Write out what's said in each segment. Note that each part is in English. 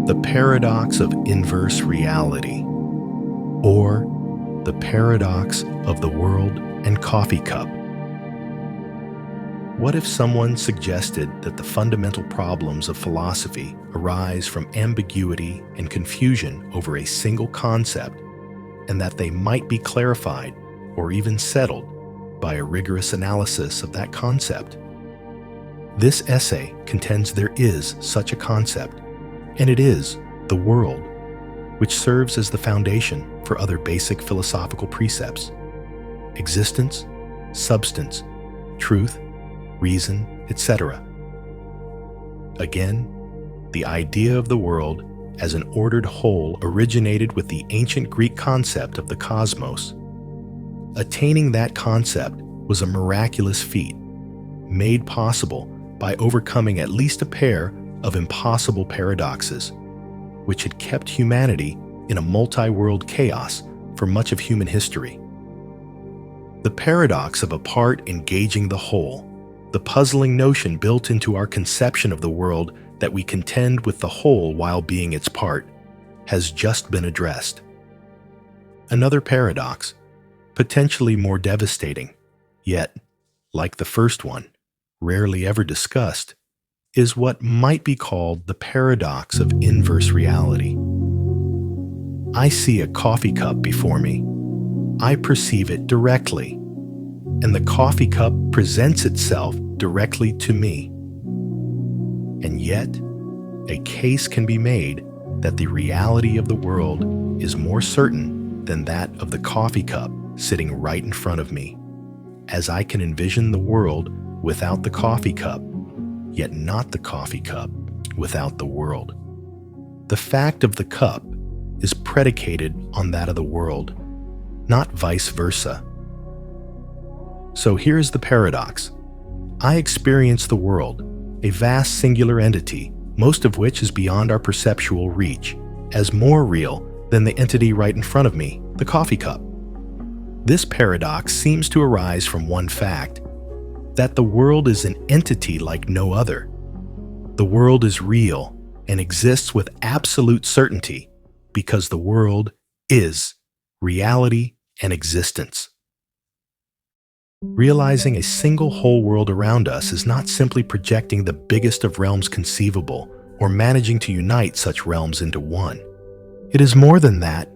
The paradox of inverse reality, or the paradox of the world and coffee cup. What if someone suggested that the fundamental problems of philosophy arise from ambiguity and confusion over a single concept, and that they might be clarified or even settled by a rigorous analysis of that concept? This essay contends there is such a concept, and it is the world, which serves as the foundation for other basic philosophical precepts: existence, substance, truth, reason, etc. Again, the idea of the world as an ordered whole originated with the ancient Greek concept of the cosmos. Attaining that concept was a miraculous feat, made possible by overcoming at least a pair of impossible paradoxes, which had kept humanity in a multi-world chaos for much of human history. The paradox of a part engaging the whole, the puzzling notion built into our conception of the world that we contend with the whole while being its part, has just been addressed. Another paradox, potentially more devastating, yet, like the first one, rarely ever discussed, is what might be called the paradox of inverse reality. I see a coffee cup before me. I perceive it directly, and the coffee cup presents itself directly to me. And yet, a case can be made that the reality of the world is more certain than that of the coffee cup sitting right in front of me, as I can envision the world without the coffee cup, yet not the coffee cup without the world. The fact of the cup is predicated on that of the world, not vice versa. So here's the paradox. I experience the world, a vast singular entity, most of which is beyond our perceptual reach, as more real than the entity right in front of me, the coffee cup. This paradox seems to arise from one fact, that the world is an entity like no other. The world is real and exists with absolute certainty because the world is reality and existence. Realizing a single whole world around us is not simply projecting the biggest of realms conceivable or managing to unite such realms into one. It is more than that.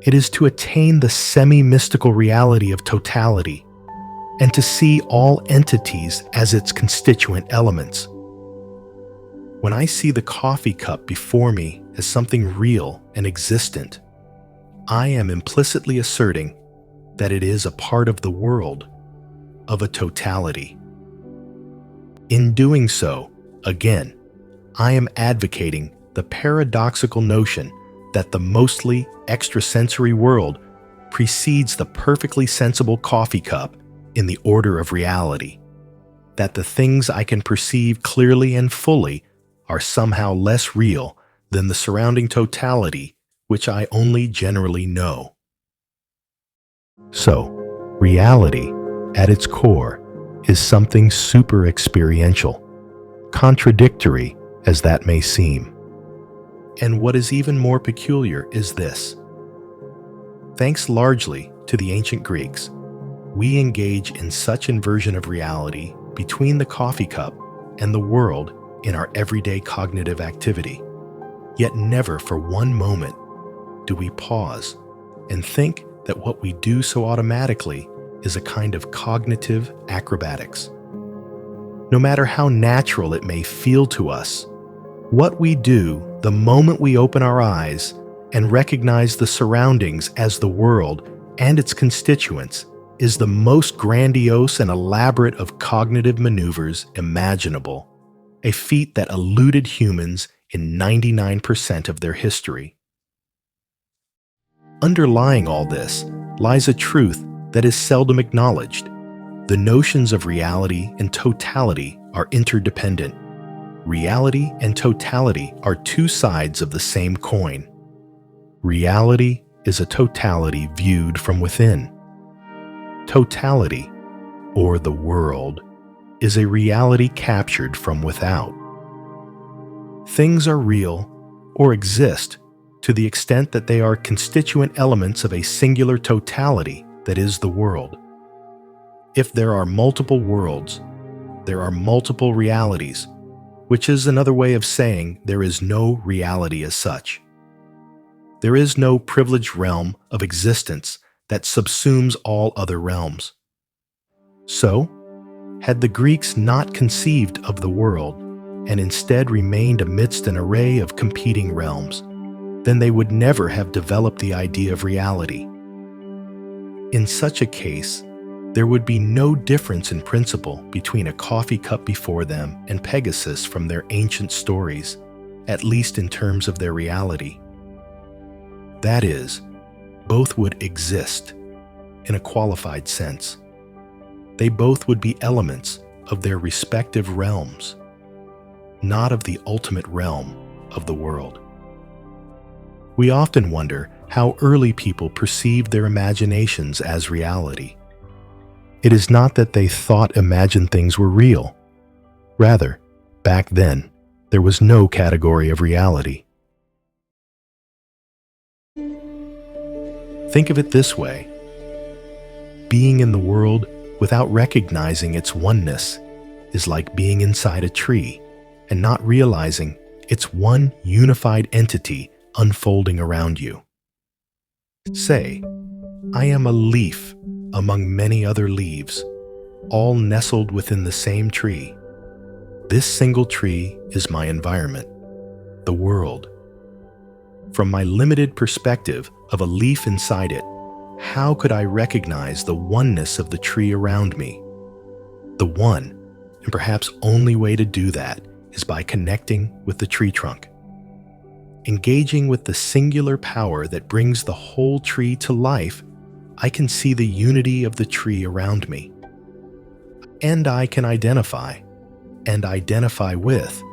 It is to attain the semi-mystical reality of totality and to see all entities as its constituent elements. When I see the coffee cup before me as something real and existent, I am implicitly asserting that it is a part of the world, of a totality. In doing so, again, I am advocating the paradoxical notion that the mostly extrasensory world precedes the perfectly sensible coffee cup in the order of reality, that the things I can perceive clearly and fully are somehow less real than the surrounding totality which I only generally know. So, reality, at its core, is something super experiential, contradictory as that may seem. And what is even more peculiar is this. Thanks largely to the ancient Greeks, we engage in such inversion of reality between the coffee cup and the world in our everyday cognitive activity. Yet never for one moment do we pause and think that what we do so automatically is a kind of cognitive acrobatics. No matter how natural it may feel to us, what we do the moment we open our eyes and recognize the surroundings as the world and its constituents is the most grandiose and elaborate of cognitive maneuvers imaginable, a feat that eluded humans in 99% of their history. Underlying all this lies a truth that is seldom acknowledged. The notions of reality and totality are interdependent. Reality and totality are two sides of the same coin. Reality is a totality viewed from within. Totality, or the world, is a reality captured from without. Things are real or exist to the extent that they are constituent elements of a singular totality that is the world. If there are multiple worlds, there are multiple realities, which is another way of saying there is no reality as such. There is no privileged realm of existence that subsumes all other realms. So, had the Greeks not conceived of the world and instead remained amidst an array of competing realms, then they would never have developed the idea of reality. In such a case, there would be no difference in principle between a coffee cup before them and Pegasus from their ancient stories, at least in terms of their reality. That is, both would exist in a qualified sense. They both would be elements of their respective realms, not of the ultimate realm of the world. We often wonder how early people perceived their imaginations as reality. It is not that they thought imagined things were real. Rather, back then, there was no category of reality. Think of it this way. Being in the world without recognizing its oneness is like being inside a tree and not realizing it's one unified entity unfolding around you. Say, I am a leaf among many other leaves, all nestled within the same tree. This single tree is my environment, the world. From my limited perspective of a leaf inside it, how could I recognize the oneness of the tree around me? The one, and perhaps only way to do that, is by connecting with the tree trunk. Engaging with the singular power that brings the whole tree to life, I can see the unity of the tree around me. And I can identify with,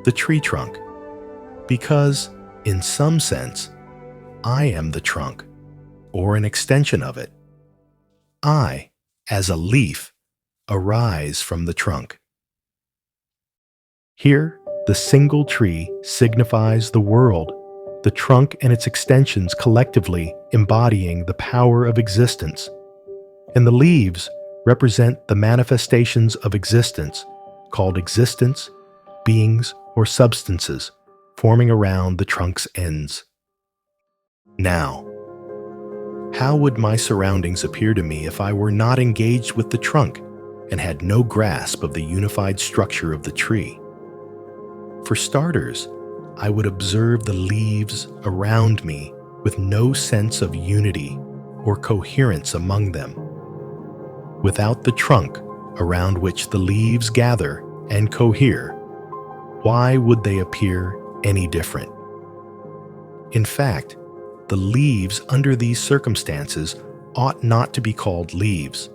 the tree trunk. Because, in some sense, I am the trunk, or an extension of it. I, as a leaf, arise from the trunk. Here, the single tree signifies the world, the trunk and its extensions collectively embodying the power of existence, and the leaves represent the manifestations of existence, called existence, beings, or substances, forming around the trunk's ends. Now, how would my surroundings appear to me if I were not engaged with the trunk and had no grasp of the unified structure of the tree? For starters, I would observe the leaves around me with no sense of unity or coherence among them. Without the trunk around which the leaves gather and cohere, why would they appear any different? In fact, the leaves under these circumstances ought not to be called leaves,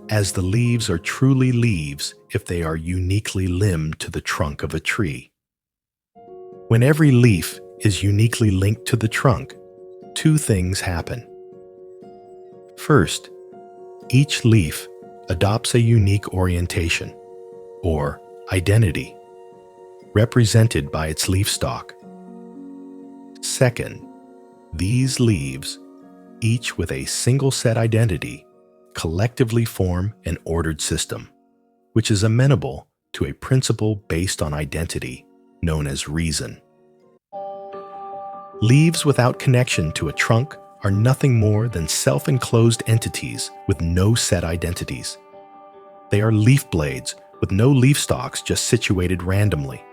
as the leaves are truly leaves if they are uniquely limbed to the trunk of a tree. When every leaf is uniquely linked to the trunk, two things happen. First, each leaf adopts a unique orientation, or identity, represented by its leaf stalk. Second, these leaves, each with a single set identity, collectively form an ordered system, which is amenable to a principle based on identity known as reason. Leaves without connection to a trunk are nothing more than self-enclosed entities with no set identities. They are leaf blades with no leaf stalks just situated randomly.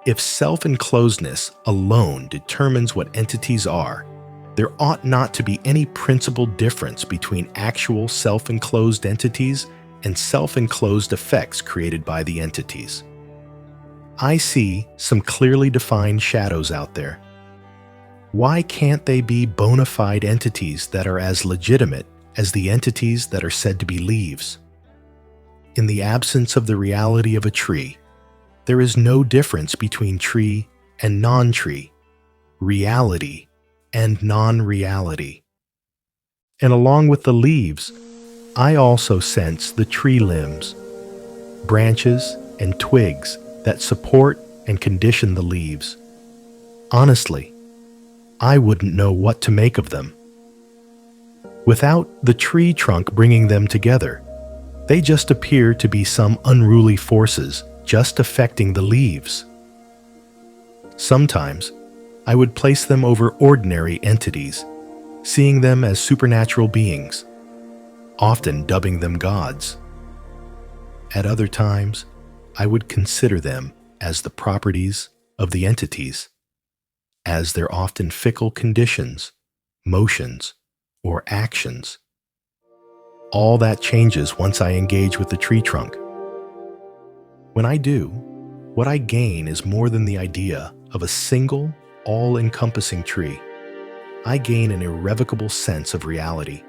If self-enclosedness alone determines what entities are, there ought not to be any principled difference between actual self-enclosed entities and self-enclosed effects created by the entities. I see some clearly defined shadows out there. Why can't they be bona fide entities that are as legitimate as the entities that are said to be leaves? In the absence of the reality of a tree, there is no difference between tree and non-tree, reality and non-reality. And along with the leaves, I also sense the tree limbs, branches and twigs that support and condition the leaves. Honestly, I wouldn't know what to make of them. Without the tree trunk bringing them together, they just appear to be some unruly forces just affecting the leaves. Sometimes, I would place them over ordinary entities, seeing them as supernatural beings, often dubbing them gods. At other times, I would consider them as the properties of the entities, as their often fickle conditions, motions, or actions. All that changes once I engage with the tree trunk. When I do, what I gain is more than the idea of a single, all-encompassing tree. I gain an irrevocable sense of reality.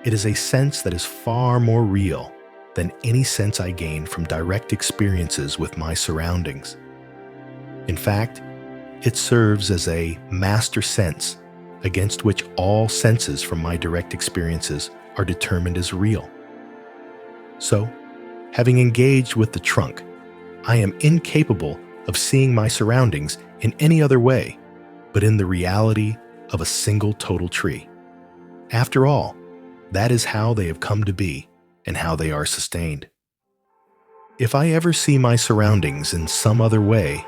It is a sense that is far more real than any sense I gain from direct experiences with my surroundings. In fact, it serves as a master sense against which all senses from my direct experiences are determined as real. So, having engaged with the trunk, I am incapable of seeing my surroundings in any other way but in the reality of a single total tree. After all, that is how they have come to be and how they are sustained. If I ever see my surroundings in some other way,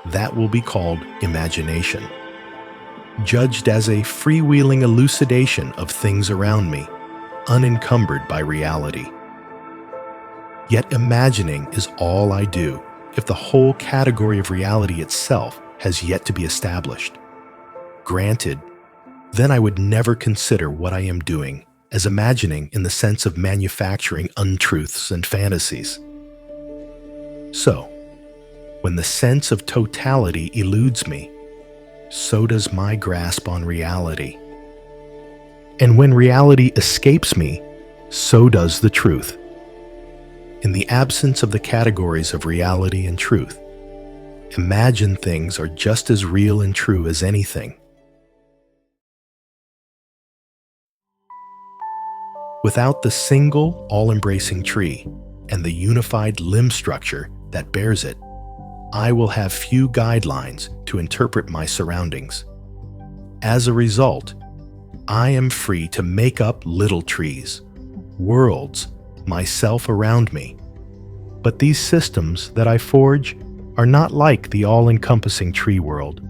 that will be called imagination, judged as a freewheeling elucidation of things around me, unencumbered by reality. Yet imagining is all I do if the whole category of reality itself has yet to be established. Granted, then I would never consider what I am doing as imagining in the sense of manufacturing untruths and fantasies. So, when the sense of totality eludes me, so does my grasp on reality. And when reality escapes me, so does the truth. In the absence of the categories of reality and truth, imagined things are just as real and true as anything. Without the single, all-embracing tree and the unified limb structure that bears it, I will have few guidelines to interpret my surroundings. As a result, I am free to make up little trees, worlds, myself around me. But these systems that I forge are not like the all-encompassing tree world.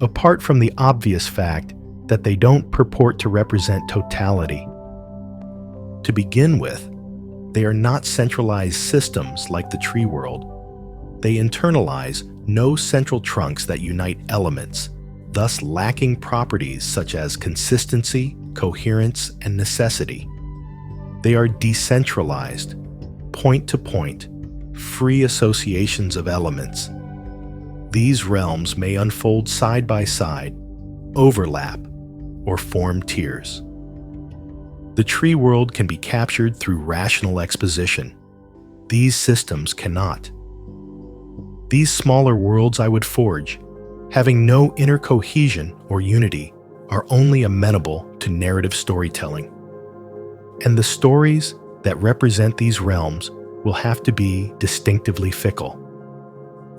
Apart from the obvious fact that they don't purport to represent totality. To begin with, they are not centralized systems like the tree world. They internalize no central trunks that unite elements, thus lacking properties such as consistency, coherence, and necessity. They are decentralized, point-to-point, free associations of elements. These realms may unfold side by side, overlap, or form tiers. The tree world can be captured through rational exposition. These systems cannot. These smaller worlds I would forge, having no inner cohesion or unity, are only amenable to narrative storytelling. And the stories that represent these realms will have to be distinctively fickle.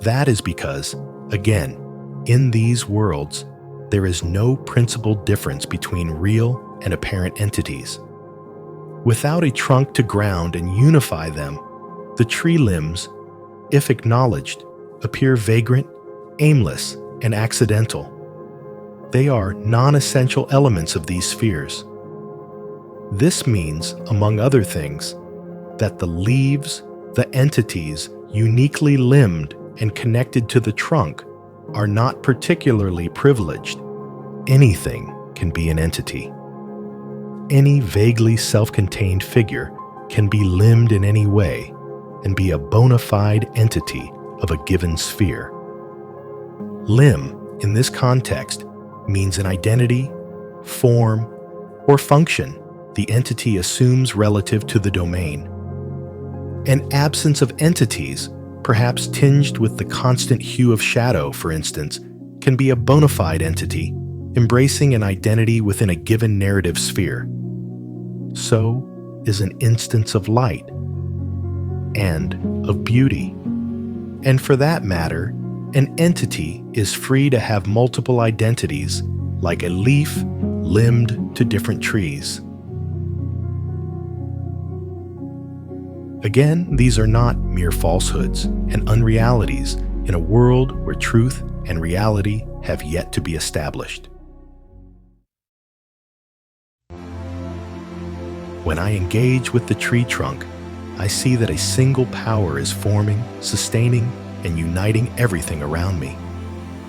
That is because, again, in these worlds, there is no principal difference between real and apparent entities. Without a trunk to ground and unify them, the tree limbs, if acknowledged, appear vagrant, aimless, and accidental. They are non-essential elements of these spheres. This means, among other things, that the leaves, the entities uniquely limbed and connected to the trunk, are not particularly privileged. Anything can be an entity. Any vaguely self-contained figure can be limbed in any way and be a bona fide entity of a given sphere. Limb, in this context, means an identity, form, or function the entity assumes relative to the domain. An absence of entities, perhaps tinged with the constant hue of shadow, for instance, can be a bona fide entity, embracing an identity within a given narrative sphere. So is an instance of light and of beauty. And for that matter, An entity is free to have multiple identities, like a leaf limbed to different trees. Again, these are not mere falsehoods and unrealities in a world where truth and reality have yet to be established. When I engage with the tree trunk, I see that a single power is forming, sustaining, and uniting everything around me.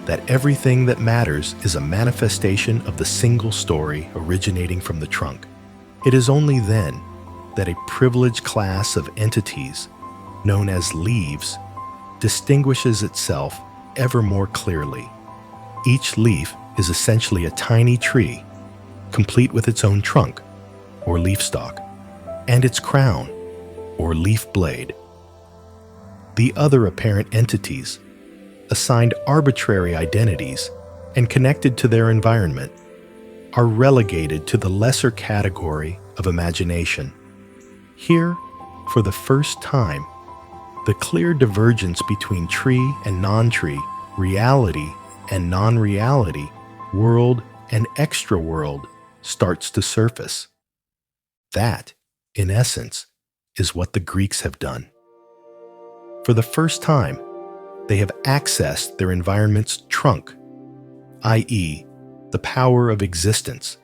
That everything that matters is a manifestation of the single story originating from the trunk. It is only then that a privileged class of entities, known as leaves, distinguishes itself ever more clearly. Each leaf is essentially a tiny tree, complete with its own trunk, or leaf stalk, and its crown, or leaf blade. The other apparent entities, assigned arbitrary identities and connected to their environment, are relegated to the lesser category of imagination. Here, for the first time, the clear divergence between tree and non-tree, reality and non-reality, world and extra-world starts to surface. That, in essence, is what the Greeks have done. For the first time, they have accessed their environment's trunk, i.e., the power of existence,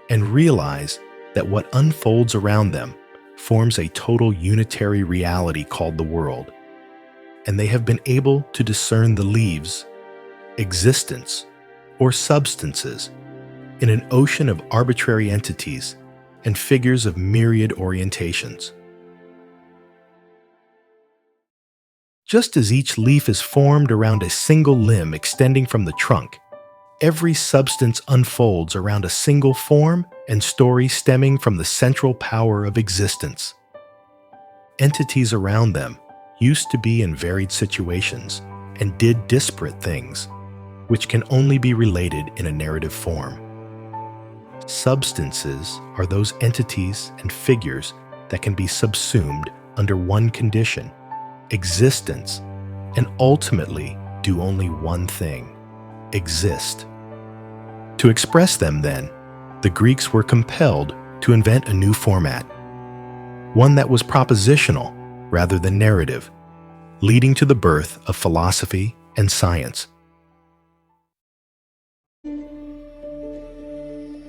and realize that what unfolds around them forms a total unitary reality called the world, and they have been able to discern the leaves, existence, or substances in an ocean of arbitrary entities and figures of myriad orientations. Just as each leaf is formed around a single limb extending from the trunk, every substance unfolds around a single form and story stemming from the central power of existence. Entities around them used to be in varied situations and did disparate things, which can only be related in a narrative form. Substances are those entities and figures that can be subsumed under one condition, existence, and ultimately do only one thing, exist. To express them, then, the Greeks were compelled to invent a new format, one that was propositional rather than narrative, leading to the birth of philosophy and science.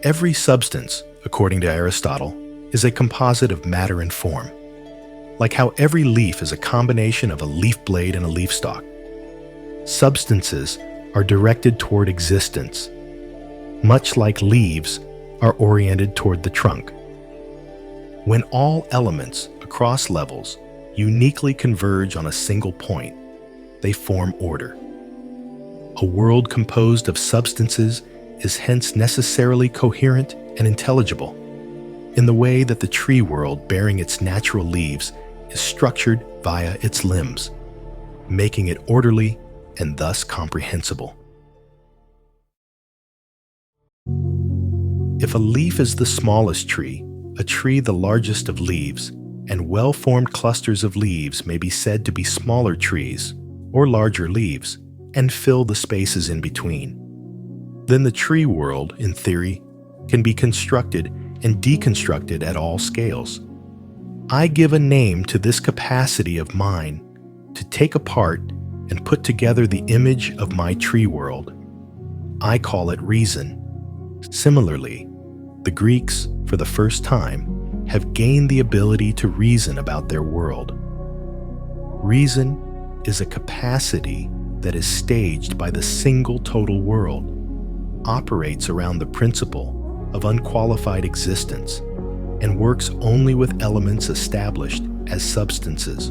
Every substance, according to Aristotle, is a composite of matter and form. Like how every leaf is a combination of a leaf blade and a leaf stalk. Substances are directed toward existence, much like leaves are oriented toward the trunk. When all elements across levels uniquely converge on a single point, they form order. A world composed of substances is hence necessarily coherent and intelligible, in the way that the tree world bearing its natural leaves is structured via its limbs, making it orderly and thus comprehensible. If a leaf is the smallest tree, a tree the largest of leaves, and well-formed clusters of leaves may be said to be smaller trees or larger leaves and fill the spaces in between, then the tree world, in theory, can be constructed and deconstructed at all scales. I give a name to this capacity of mine to take apart and put together the image of my tree world. I call it reason. Similarly, the Greeks, for the first time, have gained the ability to reason about their world. Reason is a capacity that is staged by the single total world, operates around the principle of unqualified existence, and works only with elements established as substances.